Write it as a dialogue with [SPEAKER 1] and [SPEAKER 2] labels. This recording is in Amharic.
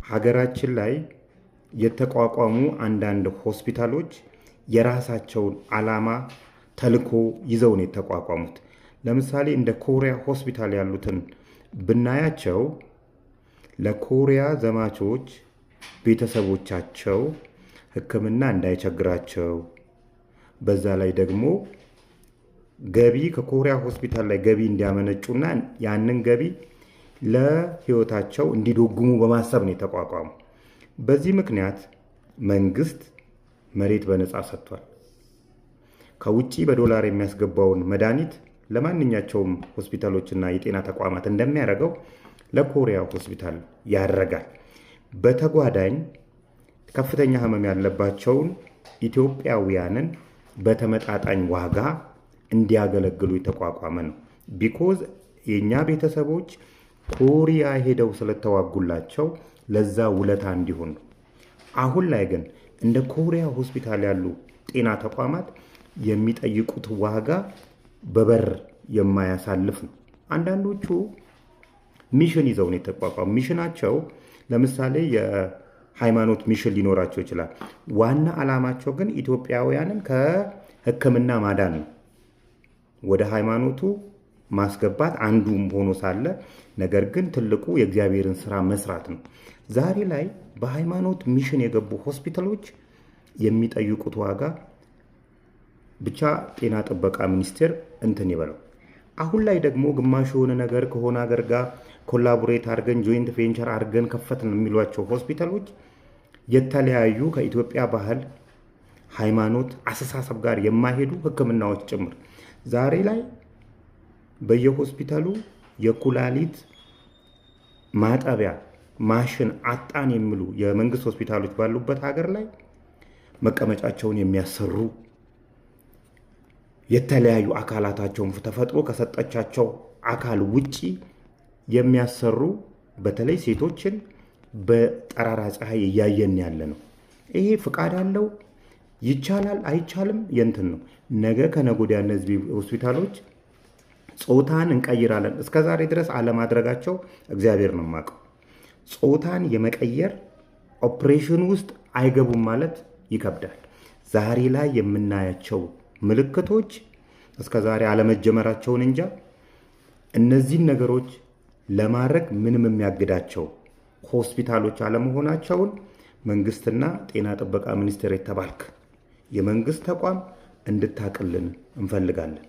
[SPEAKER 1] ሀገራችን ላይ የተቋቋሙ አንዳንድ ሆስፒታሎች የራሳቸውን ዓላማ ተልዕኮ ይዘው ነው የተቋቋሙት። ለምሳሌ እንደ ኮሪያ ሆስፒታል ያሉትን ብናያቸው ለኮሪያ ዘማቾች ቤተሰቦቻቸው ሕክምና እንዳይቸግራቸው፣ በዛ ላይ ደግሞ ገቢ ከኮሪያ ሆስፒታል ላይ ገቢ እንዲያመነጩና ያንን ገቢ ለህይወታቸው እንዲደጉሙ በማሰብ ነው የተቋቋሙ። በዚህ ምክንያት መንግስት መሬት በነፃ ሰጥቷል። ከውጪ በዶላር የሚያስገባውን መድኃኒት ለማንኛቸውም ሆስፒታሎችና የጤና ተቋማት እንደሚያደርገው ለኮሪያ ሆስፒታል ያደርጋል። በተጓዳኝ ከፍተኛ ህመም ያለባቸውን ኢትዮጵያውያንን በተመጣጣኝ ዋጋ እንዲያገለግሉ የተቋቋመ ነው። ቢኮዝ የኛ ቤተሰቦች ኮሪያ ሄደው ስለተዋጉላቸው ለዛ ውለታ እንዲሆን ነው። አሁን ላይ ግን እንደ ኮሪያ ሆስፒታል ያሉ ጤና ተቋማት የሚጠይቁት ዋጋ በበር የማያሳልፍ ነው። አንዳንዶቹ ሚሽን ይዘው ነው የተቋቋሙ። ሚሽናቸው ለምሳሌ የሃይማኖት ሚሽን ሊኖራቸው ይችላል። ዋና ዓላማቸው ግን ኢትዮጵያውያንን ከሕክምና ማዳን ነው። ወደ ሃይማኖቱ ማስገባት አንዱም ሆኖ ሳለ ነገር ግን ትልቁ የእግዚአብሔርን ስራ መስራት ነው። ዛሬ ላይ በሃይማኖት ሚሽን የገቡ ሆስፒታሎች የሚጠይቁት ዋጋ ብቻ ጤና ጥበቃ ሚኒስቴር እንትን ይበለው። አሁን ላይ ደግሞ ግማሽ የሆነ ነገር ከሆነ ሀገር ጋር ኮላቦሬት አድርገን ጆይንት ቬንቸር አድርገን ከፈትን የሚሏቸው ሆስፒታሎች የተለያዩ ከኢትዮጵያ ባህል፣ ሃይማኖት፣ አስተሳሰብ ጋር የማይሄዱ ህክምናዎች ጭምር ዛሬ ላይ በየሆስፒታሉ የኩላሊት ማጠቢያ ማሽን አጣን የሚሉ የመንግስት ሆስፒታሎች ባሉበት ሀገር ላይ መቀመጫቸውን የሚያሰሩ የተለያዩ አካላታቸውን ተፈጥሮ ከሰጠቻቸው አካል ውጪ የሚያሰሩ በተለይ ሴቶችን በጠራራ ፀሐይ እያየን ያለ ነው። ይሄ ፍቃድ አለው? ይቻላል አይቻልም? የንትን ነው። ነገ ከነገ ወዲያ እነዚህ ሆስፒታሎች ጾታን እንቀይራለን እስከዛሬ ድረስ አለማድረጋቸው እግዚአብሔር ነው የማውቀው። ጾታን የመቀየር ኦፕሬሽን ውስጥ አይገቡም ማለት ይከብዳል። ዛሬ ላይ የምናያቸው ምልክቶች እስከዛሬ አለመጀመራቸውን እንጃ እነዚህን ነገሮች ለማድረግ ምንም የሚያግዳቸው ሆስፒታሎች አለመሆናቸውን መንግስትና ጤና ጥበቃ ሚኒስቴር የተባልክ የመንግስት ተቋም እንድታቅልን እንፈልጋለን።